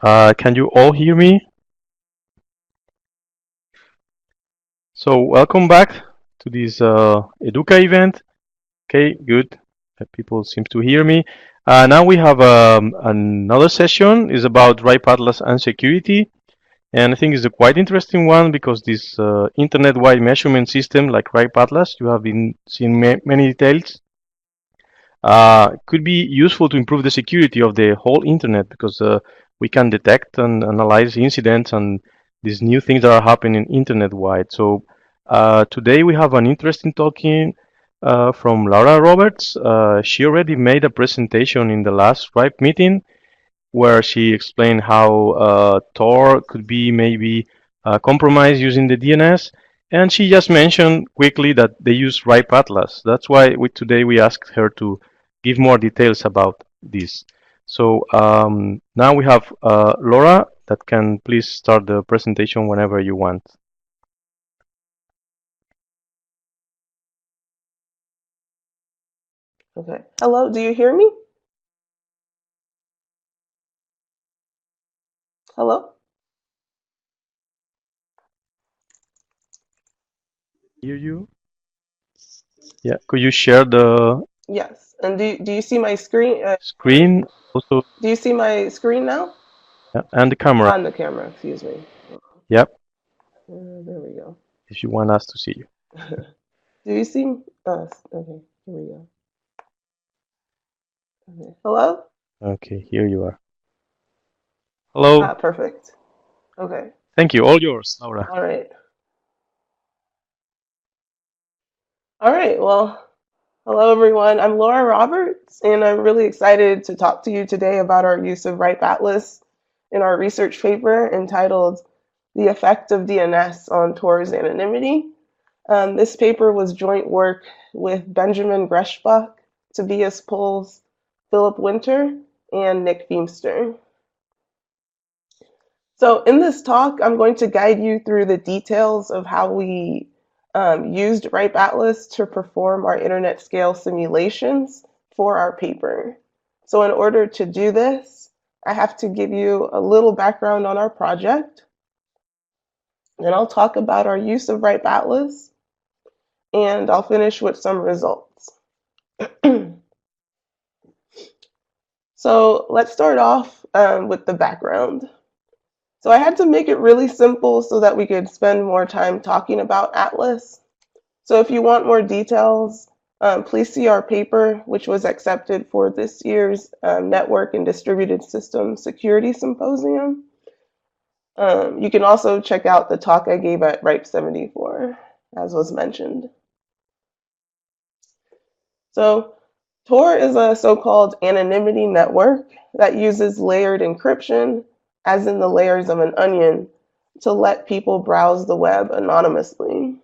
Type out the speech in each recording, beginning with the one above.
Can you all hear me? So welcome back to this Educa event. Okay, good. People seem to hear me. Now we have another session is about RIPE Atlas and security. And I think it's a quite interesting one because this internet-wide measurement system like RIPE Atlas, you have been seeing many details, could be useful to improve the security of the whole internet because we can detect and analyze incidents and these new things that are happening internet-wide. So today we have an interesting talking from Laura Roberts. She already made a presentation in the last RIPE meeting where she explained how Tor could be maybe compromised using the DNS. And she just mentioned quickly that they use RIPE Atlas. That's why today we asked her to give more details about this. So now we have Laura that can please start the presentation whenever you want. Okay. Hello, do you hear me? Hello? Hear you? Yeah. Could you share the Yes. And do you see my screen? screen also? Do you see my screen now? Yeah, and the camera. On the camera, excuse me. Yep. There we go. If you want us to see you. Do you see us? Okay, here we go. Okay. Hello? Okay, here you are. Hello. Perfect. Okay. Thank you. All yours, Laura. All right. All right. Well, hello everyone. I'm Laura Roberts, and I'm really excited to talk to you today about our use of RIPE Atlas in our research paper entitled The Effect of DNS on Tor's Anonymity. This paper was joint work with Benjamin Greshbach, Tobias Puls, Philip Winter, and Nick Feimster. So in this talk, I'm going to guide you through the details of how we used RIPE Atlas to perform our internet scale simulations for our paper. So in order to do this, I have to give you a little background on our project. Then I'll talk about our use of RIPE Atlas, and I'll finish with some results. So let's start off with the background. So I had to make it really simple so that we could spend more time talking about Atlas. So if you want more details, please see our paper, which was accepted for this year's Network and Distributed System Security Symposium. You can also check out the talk I gave at RIPE 74, as was mentioned. So Tor is a so-called anonymity network that uses layered encryption, as in the layers of an onion, to let people browse the web anonymously.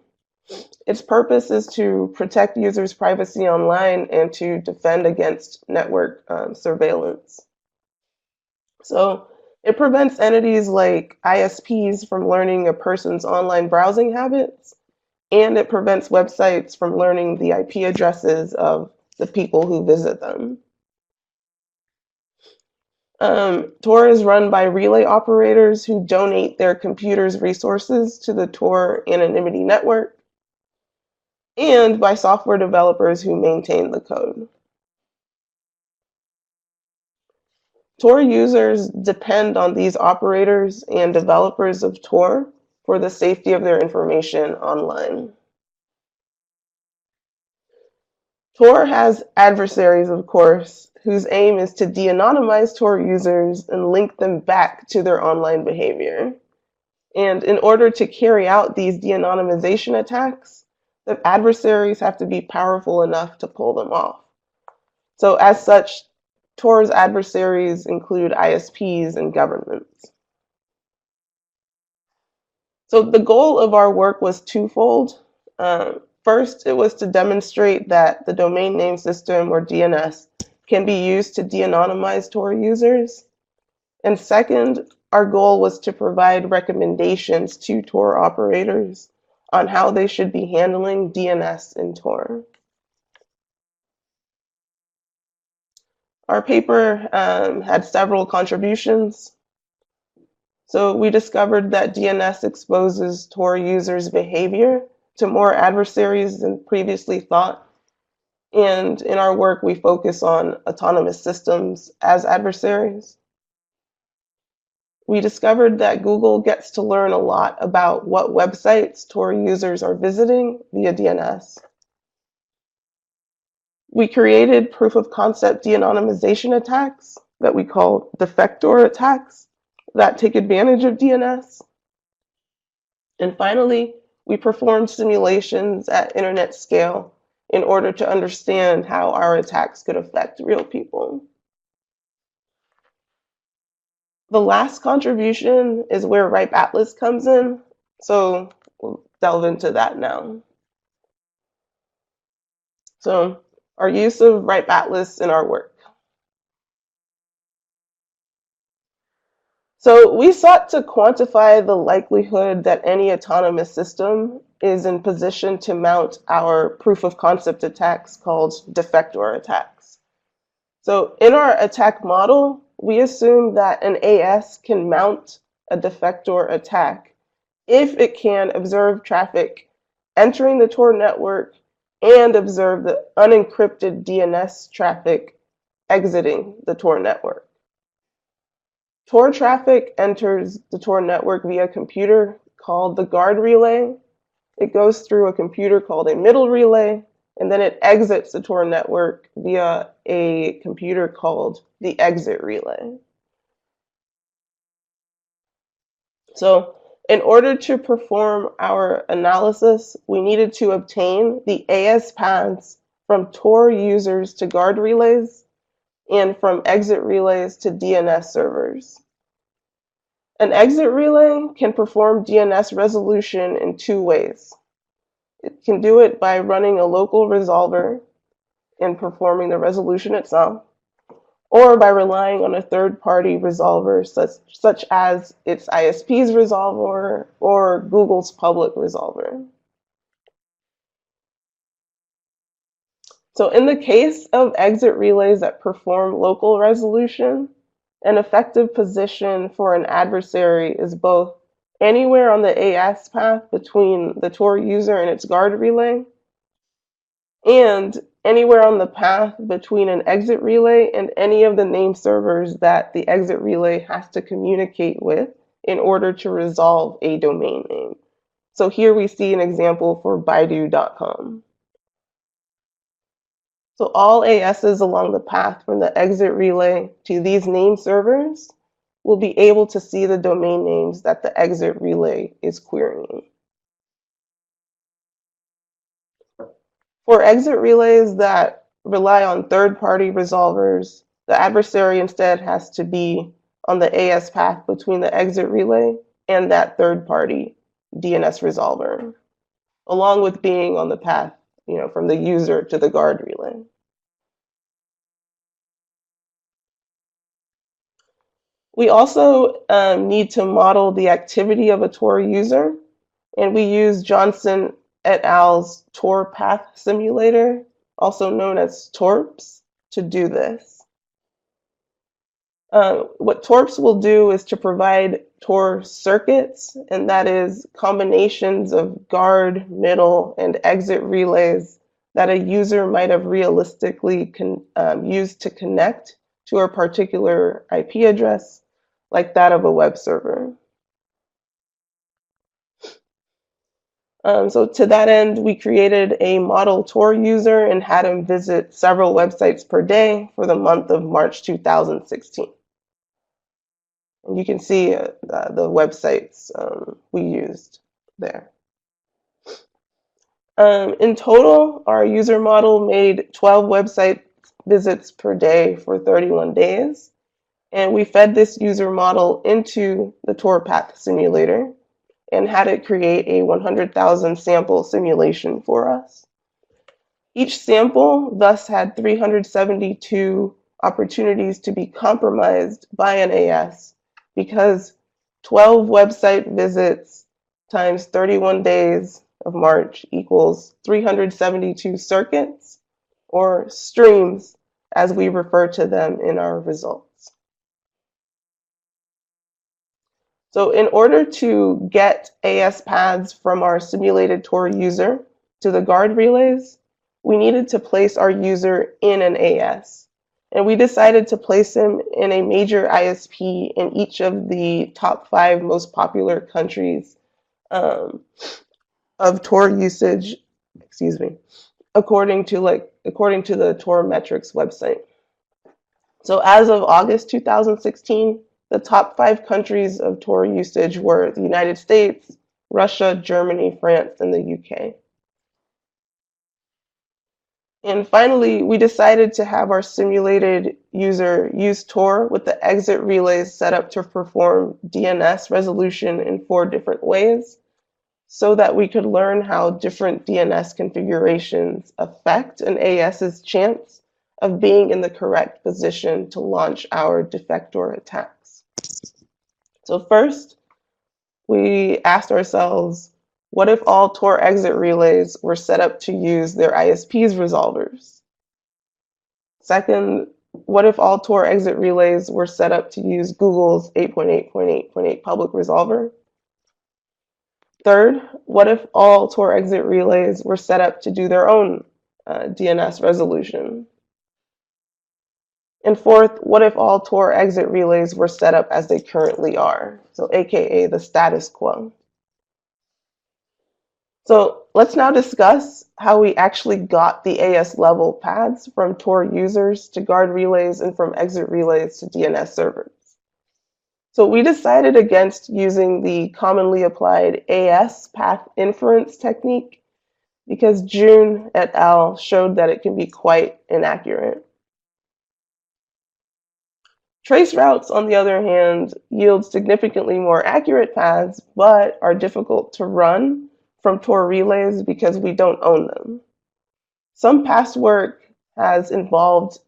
Its purpose is to protect users' privacy online and to defend against network surveillance. So it prevents entities like ISPs from learning a person's online browsing habits, and it prevents websites from learning the IP addresses of the people who visit them. Tor is run by relay operators who donate their computers' resources to the Tor anonymity network, and by software developers who maintain the code. Tor users depend on these operators and developers of Tor for the safety of their information online. Tor has adversaries, of course, whose aim is to de-anonymize Tor users and link them back to their online behavior. And in order to carry out these de-anonymization attacks, the adversaries have to be powerful enough to pull them off. So as such, Tor's adversaries include ISPs and governments. So the goal of our work was twofold. First, it was to demonstrate that the domain name system, or DNS, can be used to de-anonymize Tor users. And second, our goal was to provide recommendations to Tor operators on how they should be handling DNS in Tor. Our paper had several contributions. So we discovered that DNS exposes Tor users' behavior to more adversaries than previously thought. And in our work, we focus on autonomous systems as adversaries. We discovered that Google gets to learn a lot about what websites Tor users are visiting via DNS. We created proof of concept de-anonymization attacks that we call defector attacks that take advantage of DNS. And finally, we performed simulations at internet scale in order to understand how our attacks could affect real people. The last contribution is where RIPE Atlas comes in, so we'll delve into that now. So our use of RIPE Atlas in our work. So we sought to quantify the likelihood that any autonomous system is in position to mount our proof of concept attacks called defector attacks. So in our attack model, we assume that an AS can mount a defector attack if it can observe traffic entering the Tor network and observe the unencrypted DNS traffic exiting the Tor network. Tor traffic enters the Tor network via a computer called the guard relay. It goes through a computer called a middle relay, and then it exits the Tor network via a computer called the exit relay. So in order to perform our analysis, we needed to obtain the AS paths from Tor users to guard relays and from exit relays to DNS servers. An exit relay can perform DNS resolution in two ways. It can do it by running a local resolver and performing the resolution itself, or by relying on a third-party resolver such as its ISP's resolver or Google's public resolver. So in the case of exit relays that perform local resolution, an effective position for an adversary is both anywhere on the AS path between the Tor user and its guard relay, and anywhere on the path between an exit relay and any of the name servers that the exit relay has to communicate with in order to resolve a domain name. So here we see an example for Baidu.com. So all ASs along the path from the exit relay to these name servers will be able to see the domain names that the exit relay is querying. For exit relays that rely on third-party resolvers, the adversary instead has to be on the AS path between the exit relay and that third-party DNS resolver, along with being on the path, from the user to the guard relay. We also need to model the activity of a Tor user, and we use Johnson et al.'s Tor Path Simulator, also known as TORPS, to do this. What TORPS will do is to provide Tor circuits, and that is combinations of guard, middle, and exit relays that a user might have realistically used to connect to a particular IP address, like that of a web server. So to that end, we created a model Tor user and had him visit several websites per day for the month of March 2016. And you can see the websites we used there. In total, our user model made 12 website visits per day for 31 days. And we fed this user model into the Tor Path Simulator and had it create a 100,000 sample simulation for us. Each sample thus had 372 opportunities to be compromised by an AS, because 12 website visits times 31 days of March equals 372 circuits, or streams, as we refer to them in our results. So in order to get AS paths from our simulated Tor user to the guard relays, we needed to place our user in an AS. And we decided to place him in a major ISP in each of the top 5 most popular countries of Tor usage, according to the Tor metrics website. So as of August 2016, the top 5 countries of Tor usage were the United States, Russia, Germany, France, and the UK. And finally, we decided to have our simulated user use Tor with the exit relays set up to perform DNS resolution in 4 different ways, so that we could learn how different DNS configurations affect an AS's chance of being in the correct position to launch our defector attacks. So first, we asked ourselves, what if all Tor exit relays were set up to use their ISP's resolvers? Second, what if all Tor exit relays were set up to use Google's 8.8.8.8 public resolver? Third, what if all Tor exit relays were set up to do their own DNS resolution? And fourth, what if all Tor exit relays were set up as they currently are, so aka the status quo? So let's now discuss how we actually got the AS level paths from Tor users to guard relays and from exit relays to DNS servers. So we decided against using the commonly applied AS path inference technique because June et al. Showed that it can be quite inaccurate. Trace routes, on the other hand, yield significantly more accurate paths, but are difficult to run from Tor relays because we don't own them. Some past work has involved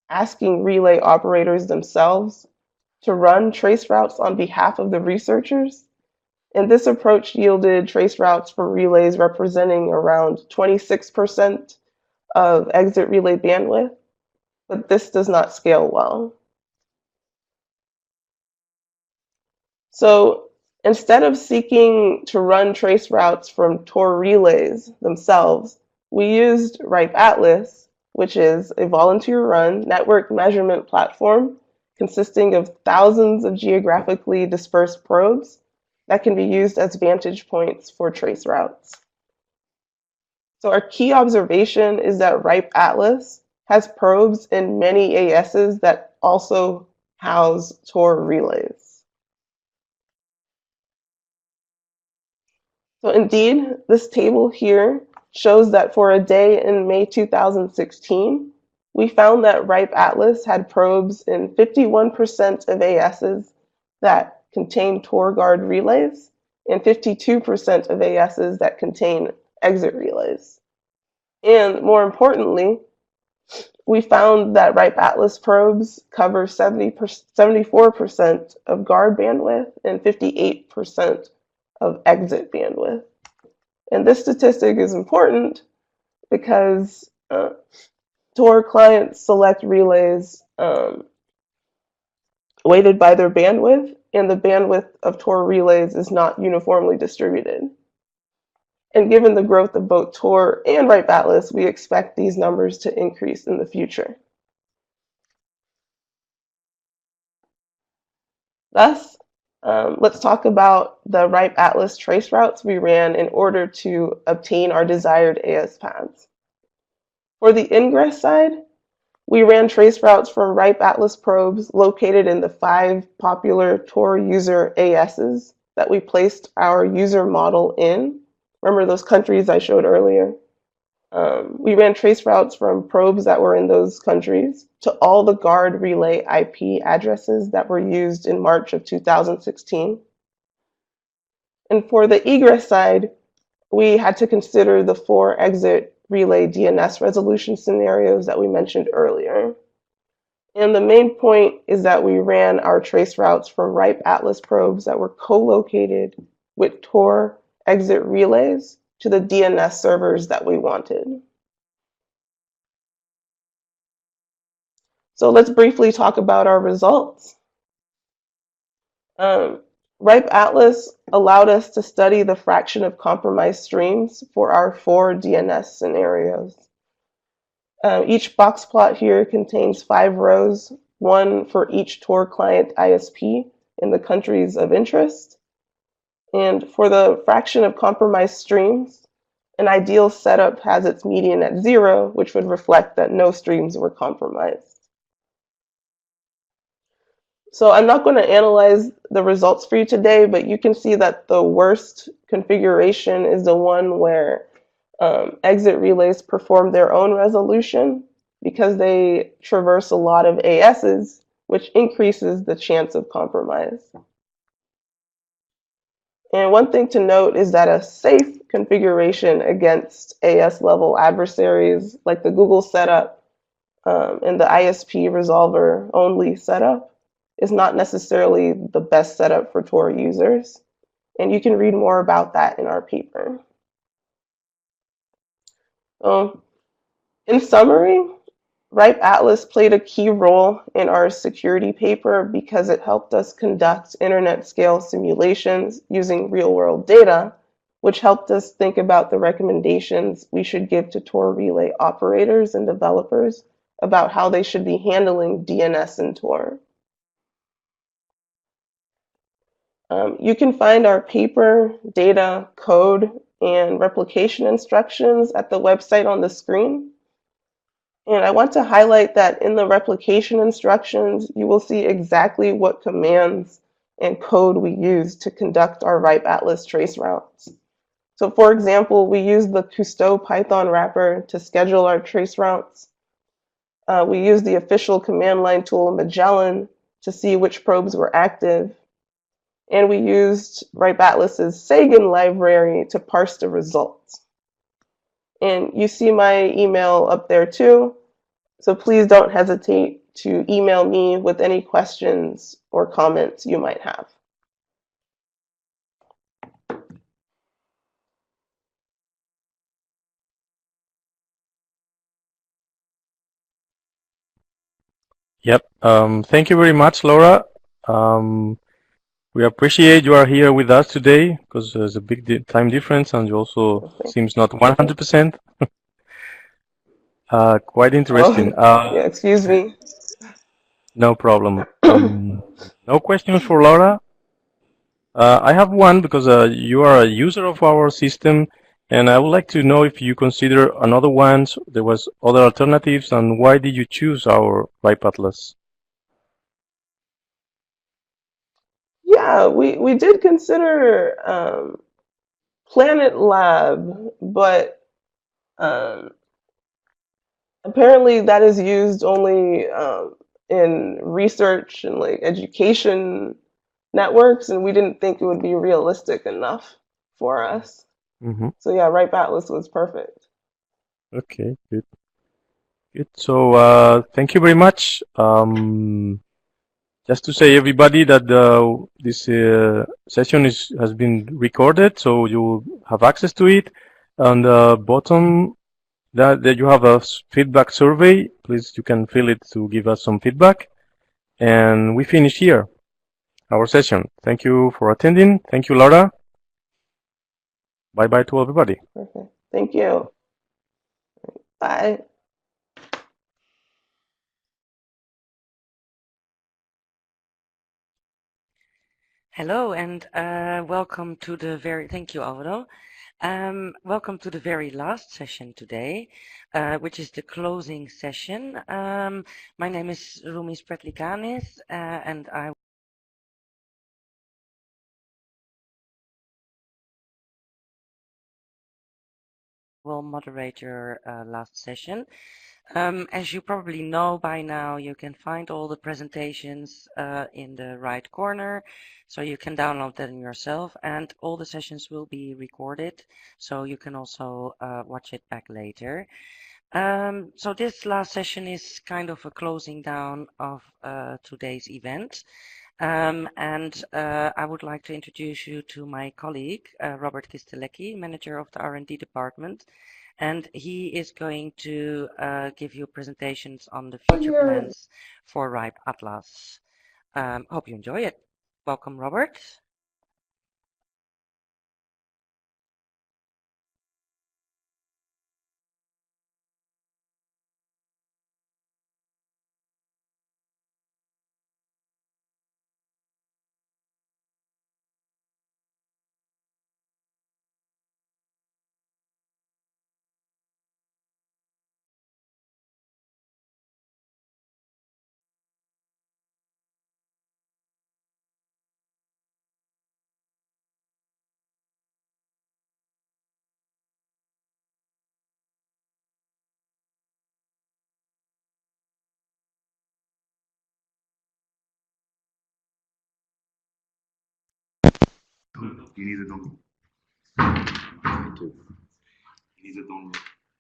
asking relay operators themselves to run trace routes on behalf of the researchers, and this approach yielded trace routes from relays representing around 26% of exit relay bandwidth, but this does not scale well. So instead of seeking to run trace routes from Tor relays themselves, we used RIPE Atlas, which is a volunteer-run network measurement platform consisting of thousands of geographically dispersed probes that can be used as vantage points for trace routes. So our key observation is that RIPE Atlas has probes in many ASs that also house Tor relays. So indeed, this table here shows that for a day in May 2016, we found that RIPE Atlas had probes in 51% of ASs that contain Tor guard relays and 52% of ASs that contain exit relays. And more importantly, we found that RIPE Atlas probes cover 74% of guard bandwidth and 58% of exit bandwidth. And this statistic is important because Tor clients select relays weighted by their bandwidth, and the bandwidth of Tor relays is not uniformly distributed. And given the growth of both Tor and RIPE Atlas, we expect these numbers to increase in the future. Thus, let's talk about the RIPE Atlas trace routes we ran in order to obtain our desired AS paths. For the ingress side, we ran trace routes from RIPE Atlas probes located in the 5 popular Tor user ASs that we placed our user model in. Remember those countries I showed earlier? We ran trace routes from probes that were in those countries to all the guard relay IP addresses that were used in March of 2016. And for the egress side, we had to consider the 4 exit relay DNS resolution scenarios that we mentioned earlier. And the main point is that we ran our trace routes from RIPE Atlas probes that were co-located with Tor exit relays to the DNS servers that we wanted. So let's briefly talk about our results. RIPE Atlas allowed us to study the fraction of compromised streams for our 4 DNS scenarios. Each box plot here contains 5 rows, one for each Tor client ISP in the countries of interest. And for the fraction of compromised streams, an ideal setup has its median at 0, which would reflect that no streams were compromised. So I'm not going to analyze the results for you today, but you can see that the worst configuration is the one where exit relays perform their own resolution because they traverse a lot of ASs, which increases the chance of compromise. And one thing to note is that a safe configuration against AS level adversaries like the Google setup and the ISP resolver only setup is not necessarily the best setup for Tor users. And you can read more about that in our paper. In summary, RIPE Atlas played a key role in our security paper because it helped us conduct internet scale simulations using real world data, which helped us think about the recommendations we should give to Tor relay operators and developers about how they should be handling DNS in Tor. You can find our paper, data, code, and replication instructions at the website on the screen. And I want to highlight that in the replication instructions, you will see exactly what commands and code we use to conduct our RIPE Atlas trace routes. So for example, we use the Cousteau Python wrapper to schedule our trace routes. We use the official command line tool Magellan to see which probes were active. And we used RIPE Atlas's Sagan library to parse the results. And you see my email up there too. So please don't hesitate to email me with any questions or comments you might have. Yep. Thank you very much, Laura. We appreciate you are here with us today because there's a big time difference and you also seems not 100%. Quite interesting. Yeah, excuse me. No problem. No questions for Laura? I have one because you are a user of our system, and I would like to know if you consider another ones. There was other alternatives, and why did you choose our RIPE Atlas? Yeah, we did consider Planet Lab, but apparently that is used only in research and like education networks, and we didn't think it would be realistic enough for us. Mm-hmm. So yeah, RIPE Atlas was perfect. Okay, good. Good. So thank you very much. Just to say, everybody, that this session has been recorded, so you have access to it. On the bottom, that you have a feedback survey. Please, you can fill it to give us some feedback. And we finish here our session. Thank you for attending. Thank you, Laura. Bye bye to everybody. Perfect. Thank you. Bye. Hello and welcome to the thank you, Alvaro. Welcome to the very last session today, which is the closing session. My name is Rumis Pretlikanis, and I will moderate your last session. As you probably know by now, you can find all the presentations in the right corner, so you can download them yourself, and all the sessions will be recorded, so you can also watch it back later. So this last session is kind of a closing down of today's event. And I would like to introduce you to my colleague, Robert Kisteleki, manager of the R&D department. And he is going to give you presentations on the future plans for RIPE Atlas. Hope you enjoy it. Welcome, Robert. You need a dongle. I do. You need a dongle.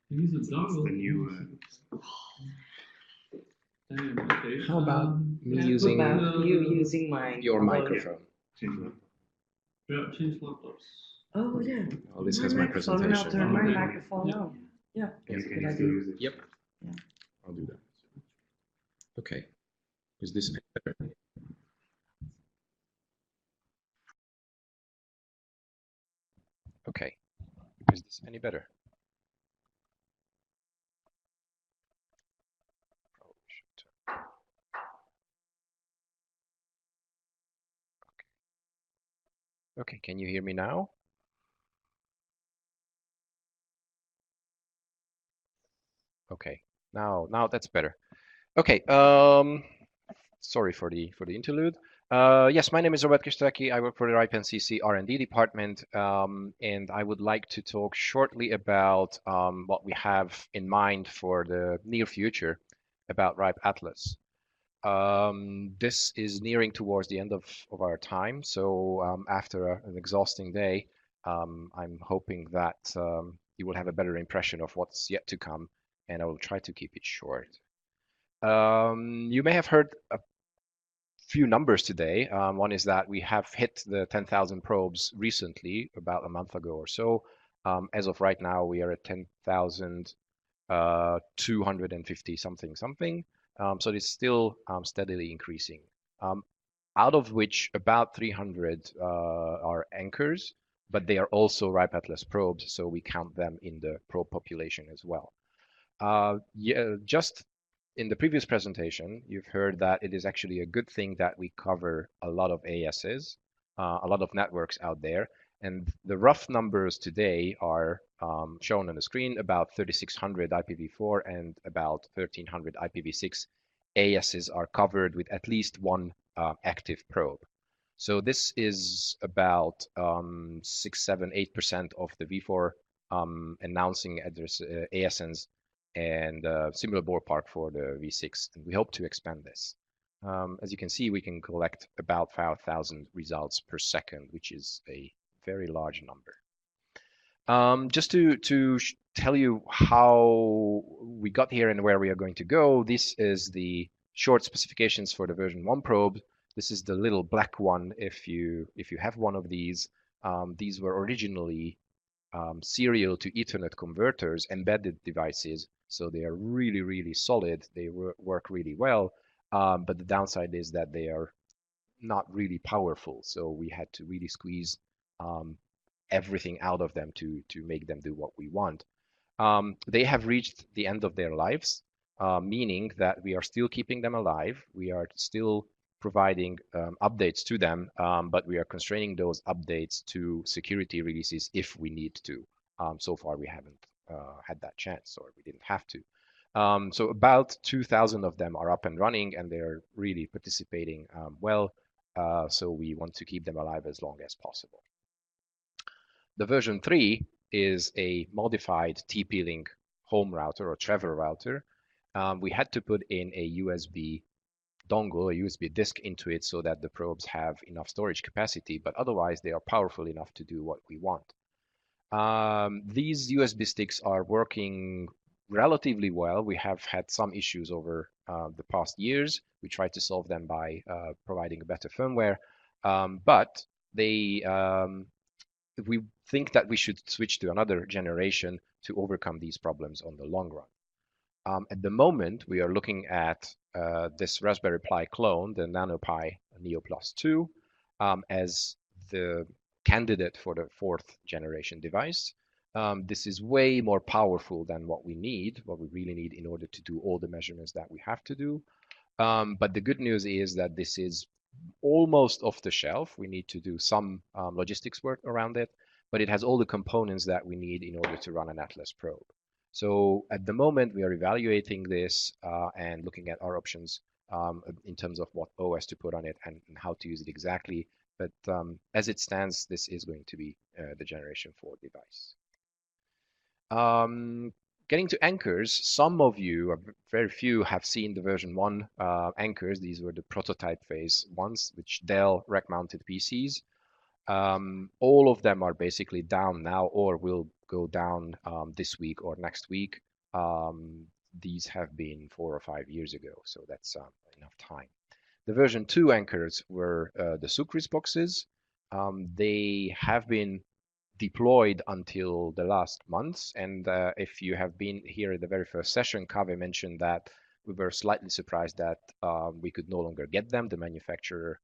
You need a That's dongle. the new. Okay. How about me How using about you using mine? your Although- microphone? Change that. Yeah, change laptops. Oh yeah. Oh, this has my microphone, and I'll presentation. turn my Okay. microphone Yeah. on. Yeah, Can that's a you good still idea. use it? Yep. Yeah. I'll do that. Okay. Is this better? Okay. Is this any better? Probably should turn- Okay, can you hear me now? Okay, now that's better. Okay, sorry for the interlude. Yes, my name is Robert Kisteleki. I work for the RIPE NCC R&D department, and I would like to talk shortly about what we have in mind for the near future about RIPE Atlas. This is nearing towards the end of our time, so after an exhausting day, I'm hoping that you will have a better impression of what's yet to come, and I will try to keep it short. You may have heard a few numbers today. One is that we have hit the 10,000 probes recently, about a month ago or so. As of right now, we are at 10,250 something. So it's still steadily increasing. Out of which about 300 are anchors, but they are also RIPE Atlas probes, so we count them in the probe population as well. Yeah, just in the previous presentation, you've heard that it is actually a good thing that we cover a lot of ASs, a lot of networks out there. And the rough numbers today are shown on the screen, about 3,600 IPv4 and about 1,300 IPv6 ASs are covered with at least one active probe. So this is about 6, 7, 8% of the v4 announcing address ASNs and similar ballpark for the v6. And we hope to expand this. As you can see, we can collect about 5,000 results per second, which is a very large number. Just to tell you how we got here and where we are going to go, this is the short specifications for the version 1 probe. This is the little black one if you have one of these. These were originally serial to Ethernet converters, embedded devices, so they are really, really solid. They work really well, but the downside is that they are not really powerful, so we had to really squeeze everything out of them to make them do what we want. They have reached the end of their lives, meaning that we are still keeping them alive. We are still providing updates to them, but we are constraining those updates to security releases if we need to. So far, we haven't had that chance, or we didn't have to. So about 2,000 of them are up and running, and they're really participating well. So we want to keep them alive as long as possible. The version 3 is a modified TP-Link home router or travel router. We had to put in a USB dongle, a USB disk into it so that the probes have enough storage capacity, but otherwise they are powerful enough to do what we want. These USB sticks are working relatively well. We have had some issues over the past years. We tried to solve them by providing a better firmware, but they we think that we should switch to another generation to overcome these problems on the long run. At the moment, we are looking at this Raspberry Pi clone, the NanoPi Neo Plus 2, as the candidate for the 4th generation device. This is way more powerful than what we really need in order to do all the measurements that we have to do. But the good news is that this is almost off the shelf. We need to do some logistics work around it, but it has all the components that we need in order to run an Atlas probe. So at the moment, we are evaluating this and looking at our options in terms of what OS to put on it and how to use it exactly. But as it stands, this is going to be the generation 4 device. Getting to anchors, some of you, very few, have seen the version 1 anchors. These were the prototype phase ones, which Dell rack-mounted PCs. All of them are basically down now or will go down this week or next week. These have been 4 or 5 years ago, so that's enough time. The version 2 anchors were the Sucris boxes. They have been deployed until the last months, and if you have been here at the very first session, Kaveh mentioned that we were slightly surprised that we could no longer get them. The manufacturer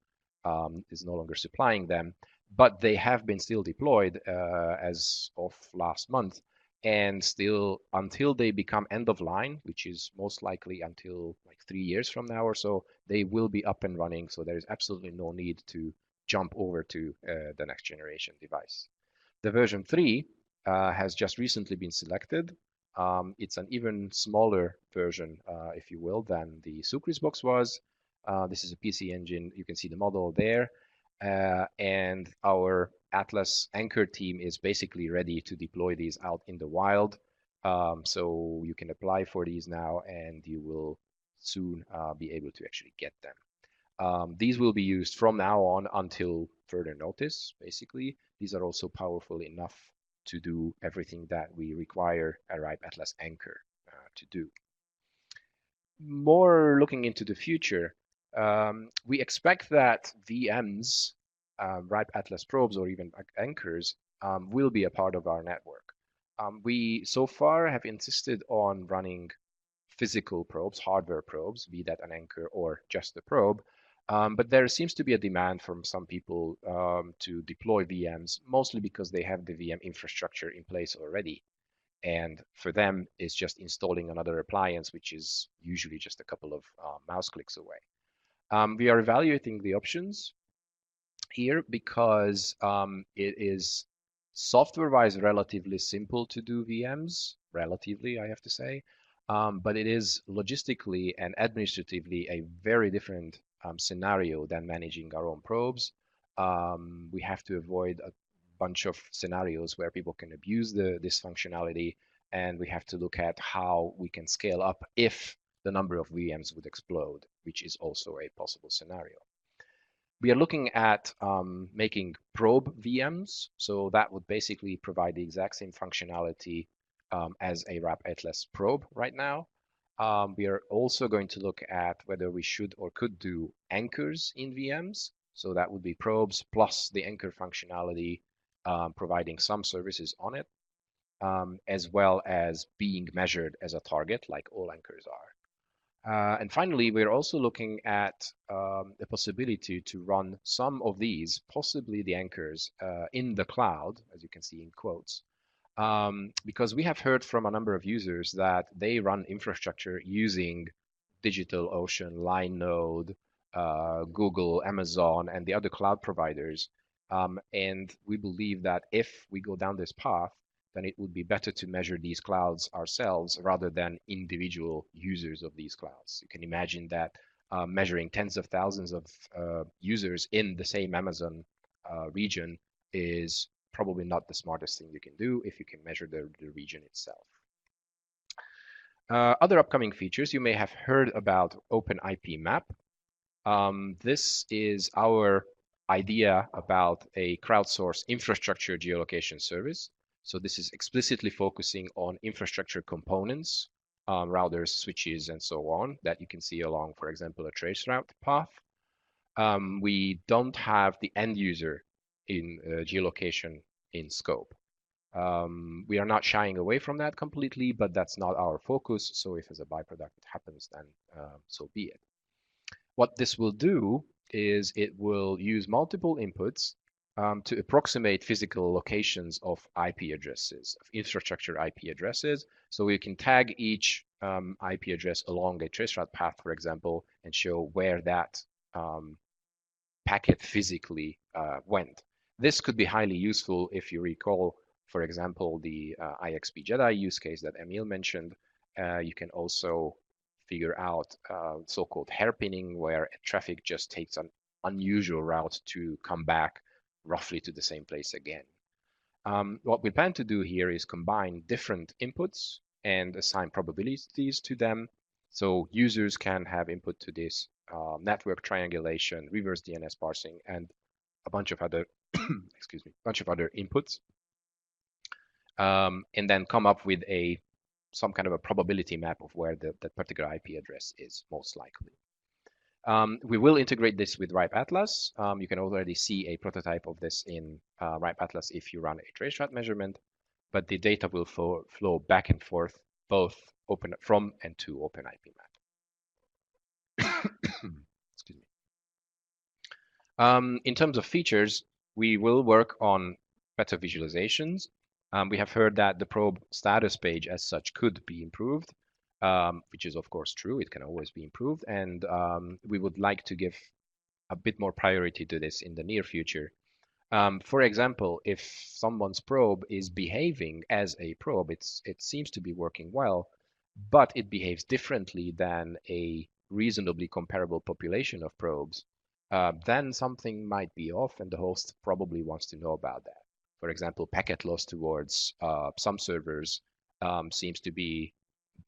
is no longer supplying them, but they have been still deployed as of last month, and still until they become end of line, which is most likely until like 3 years from now or so, they will be up and running. So there is absolutely no need to jump over to the next generation device. The version 3 has just recently been selected. It's an even smaller version, if you will, than the Sucris box was. This is a PC engine. You can see the model there. And our Atlas Anchor team is basically ready to deploy these out in the wild. So you can apply for these now, and you will soon be able to actually get them. These will be used from now on until further notice, basically. These are also powerful enough to do everything that we require a RIPE Atlas Anchor to do. More looking into the future, we expect that VMs, RIPE Atlas probes, or even anchors will be a part of our network. We so far have insisted on running physical probes, hardware probes, be that an anchor or just a probe. But there seems to be a demand from some people to deploy VMs, mostly because they have the VM infrastructure in place already. And for them, it's just installing another appliance, which is usually just a couple of mouse clicks away. We are evaluating the options here because it is software-wise relatively simple to do VMs, relatively, I have to say. But it is logistically and administratively a very different scenario than managing our own probes. We have to avoid a bunch of scenarios where people can abuse this functionality, and we have to look at how we can scale up if the number of VMs would explode, which is also a possible scenario. We are looking at making probe VMs, so that would basically provide the exact same functionality as a RIPE Atlas probe right now. We are also going to look at whether we should or could do anchors in VMs. So that would be probes plus the anchor functionality, providing some services on it, as well as being measured as a target like all anchors are. And finally, we're also looking at the possibility to run some of these, possibly the anchors, in the cloud, as you can see in quotes, because we have heard from a number of users that they run infrastructure using DigitalOcean, Linode, Google, Amazon, and the other cloud providers. And we believe that if we go down this path, then it would be better to measure these clouds ourselves rather than individual users of these clouds. You can imagine that measuring tens of thousands of users in the same Amazon region is probably not the smartest thing you can do if you can measure the region itself. Other upcoming features, you may have heard about OpenIP Map. This is our idea about a crowdsourced infrastructure geolocation service. So this is explicitly focusing on infrastructure components, routers, switches, and so on, that you can see along, for example, a traceroute path. We don't have the end user in geolocation in scope. We are not shying away from that completely, but that's not our focus. So if as a byproduct it happens, then so be it. What this will do is it will use multiple inputs to approximate physical locations of IP addresses, of infrastructure IP addresses. So we can tag each IP address along a traceroute path, for example, and show where that packet physically went. This could be highly useful if you recall, for example, the IXP Jedi use case that Emil mentioned. You can also figure out so-called hairpinning, where traffic just takes an unusual route to come back roughly to the same place again. What we plan to do here is combine different inputs and assign probabilities to them. So users can have input to this network triangulation, reverse DNS parsing, and a bunch of other excuse me, bunch of other inputs, and then come up with some kind of a probability map of where that particular IP address is most likely. We will integrate this with RIPE Atlas. You can already see a prototype of this in RIPE Atlas if you run a traceroute measurement, but the data will flow back and forth, both from and to OpenIP map. Excuse me. In terms of features, we will work on better visualizations. We have heard that the probe status page as such could be improved, which is of course true. It can always be improved, and we would like to give a bit more priority to this in the near future. For example, if someone's probe is behaving as a probe, it seems to be working well, but it behaves differently than a reasonably comparable population of probes, then something might be off, and the host probably wants to know about that. For example, packet loss towards some servers seems to be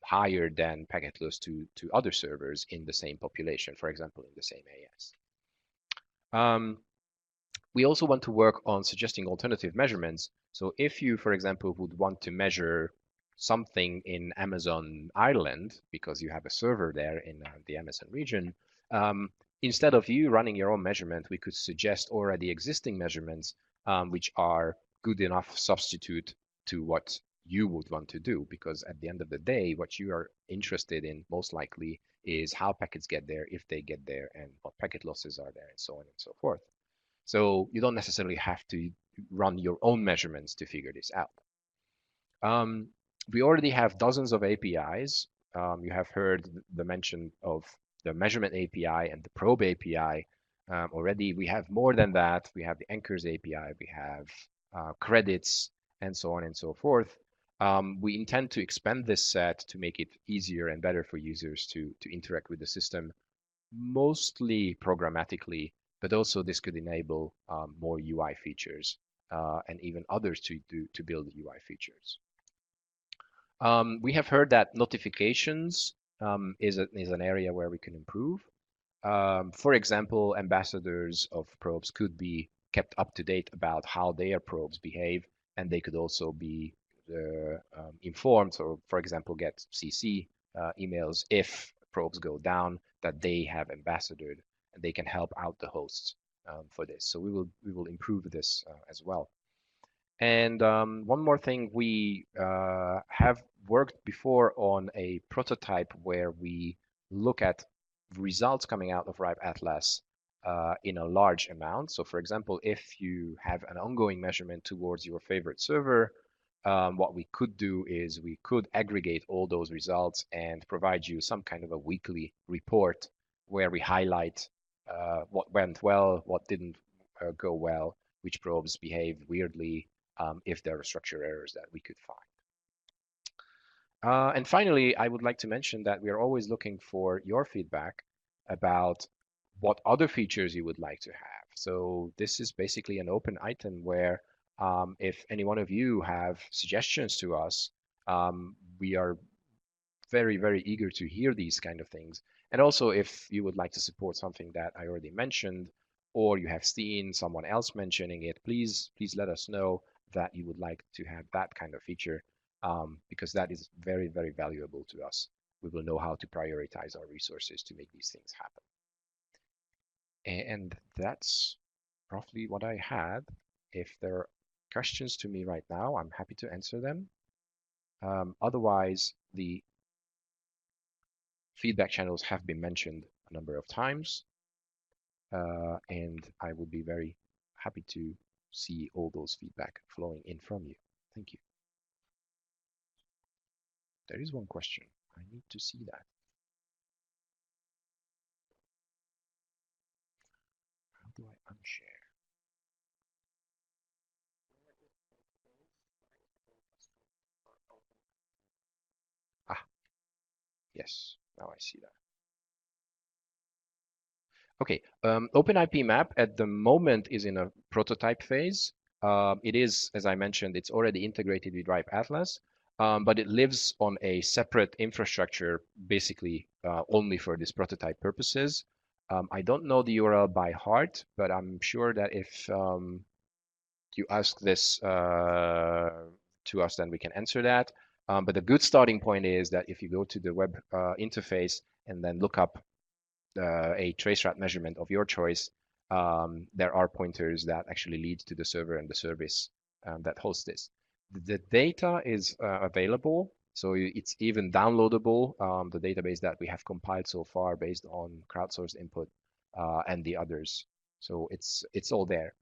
higher than packet loss to other servers in the same population, for example, in the same AS. We also want to work on suggesting alternative measurements. So if you, for example, would want to measure something in Amazon Ireland, because you have a server there in the Amazon region, instead of you running your own measurement, we could suggest already existing measurements which are good enough substitute to what you would want to do, because at the end of the day, what you are interested in most likely is how packets get there, if they get there, and what packet losses are there, and so on and so forth. So you don't necessarily have to run your own measurements to figure this out. We already have dozens of APIs. You have heard the mention of the measurement API and the probe API. Already we have more than that. We have the anchors API, we have credits, and so on and so forth. We intend to expand this set to make it easier and better for users to interact with the system, mostly programmatically, but also this could enable more UI features and even others to build UI features. We have heard that notifications is an area where we can improve. For example, ambassadors of probes could be kept up to date about how their probes behave, and they could also be informed, or for example, get CC emails if probes go down that they have ambassadored, and they can help out the hosts for this. So we will improve this as well. And one more thing, we have worked before on a prototype where we look at results coming out of RIPE Atlas in a large amount. So for example, if you have an ongoing measurement towards your favorite server, what we could do is we could aggregate all those results and provide you some kind of a weekly report where we highlight what went well, what didn't go well, which probes behaved weirdly, if there are structure errors that we could find. And finally, I would like to mention that we are always looking for your feedback about what other features you would like to have. So this is basically an open item where if any one of you have suggestions to us, we are very, very eager to hear these kind of things. And also if you would like to support something that I already mentioned, or you have seen someone else mentioning it, please let us know that you would like to have that kind of feature, because that is very, very valuable to us. We will know how to prioritize our resources to make these things happen. And that's roughly what I had. If there are questions to me right now, I'm happy to answer them. Otherwise, the feedback channels have been mentioned a number of times, and I would be very happy to see all those feedback flowing in from you. Thank you. There is one question. I need to see that. How do I unshare? Ah, yes, now I see that. Okay, OpenIP map at the moment is in a prototype phase. It is, as I mentioned, it's already integrated with RIPE Atlas, but it lives on a separate infrastructure, basically only for this prototype purposes. I don't know the URL by heart, but I'm sure that if you ask this to us, then we can answer that. But a good starting point is that if you go to the web interface and then look up a traceroute measurement of your choice, there are pointers that actually lead to the server and the service that hosts this. The data is available, so it's even downloadable, the database that we have compiled so far based on crowdsourced input and the others. So it's all there.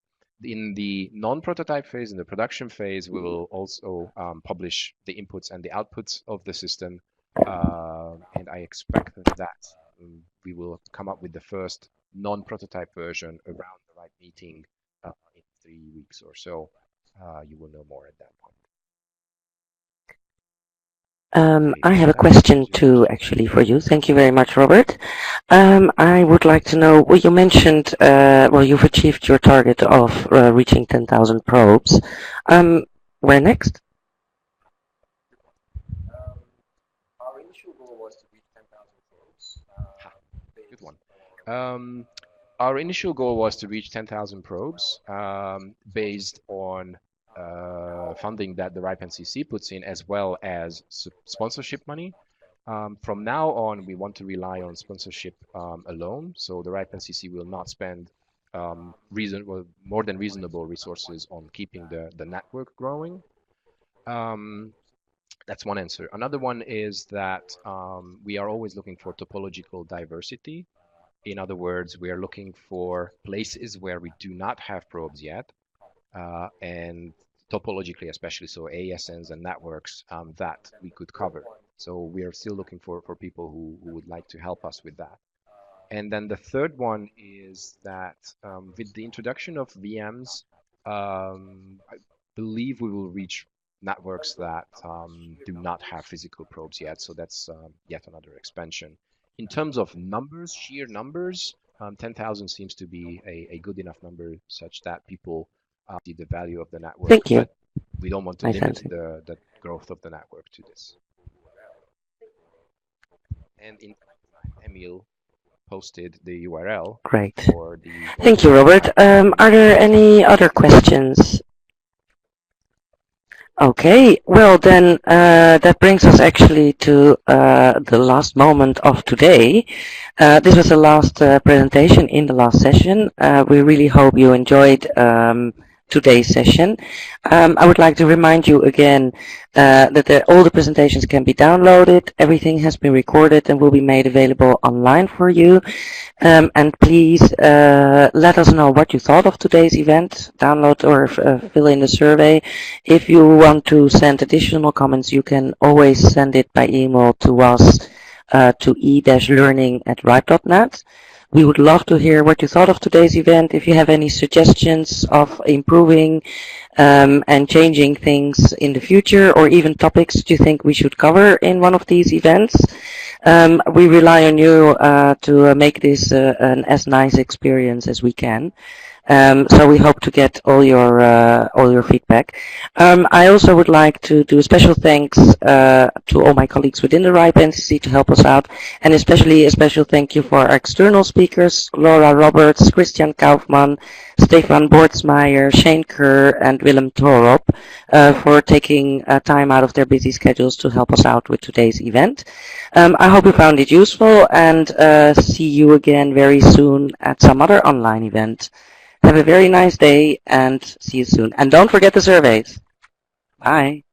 In the non-prototype phase, in the production phase, we will also publish the inputs and the outputs of the system, and I expect that we will come up with the first non-prototype version around the RIPE meeting in 3 weeks or so. You will know more at that point. I have a question too, actually, for you. Thank you very much, Robert. I would like to know, well, you mentioned, well, you've achieved your target of reaching 10,000 probes. Where next? Our initial goal was to reach 10,000 probes. Good one. Our initial goal was to reach 10,000 probes based on funding that the RIPE NCC puts in, as well as sponsorship money. From now on, we want to rely on sponsorship alone. So the RIPE NCC will not spend more than reasonable resources on keeping the network growing. That's one answer. Another one is that we are always looking for topological diversity. In other words, we are looking for places where we do not have probes yet, and topologically especially, so ASNs and networks that we could cover. So we are still looking for people who would like to help us with that. And then the third one is that with the introduction of VMs, I believe we will reach networks that do not have physical probes yet. So that's yet another expansion. In terms of numbers, sheer numbers, 10,000 seems to be a good enough number such that people see the value of the network. Thank you. But we don't want to limit the growth of the network to this. And in Emil posted the URL. Great. For the Thank you, Robert. Are there any other questions? Okay, well then that brings us actually to the last moment of today. This was the last presentation in the last session. We really hope you enjoyed today's session. I would like to remind you again that all the presentations can be downloaded. Everything has been recorded and will be made available online for you. And please let us know what you thought of today's event. Download or fill in the survey. If you want to send additional comments, you can always send it by email to us to e-learning@ripe.net. We would love to hear what you thought of today's event. If you have any suggestions of improving and changing things in the future, or even topics you think we should cover in one of these events, we rely on you to make this an as nice experience as we can. So we hope to get all your feedback. I also would like to do a special thanks to all my colleagues within the RIPE NCC to help us out, and especially a special thank you for our external speakers, Laura Roberts, Christian Kaufmann, Stefan Bortsmeier, Shane Kerr, and Willem Torop for taking time out of their busy schedules to help us out with today's event. I hope you found it useful, and see you again very soon at some other online event. Have a very nice day and see you soon. And don't forget the surveys. Bye.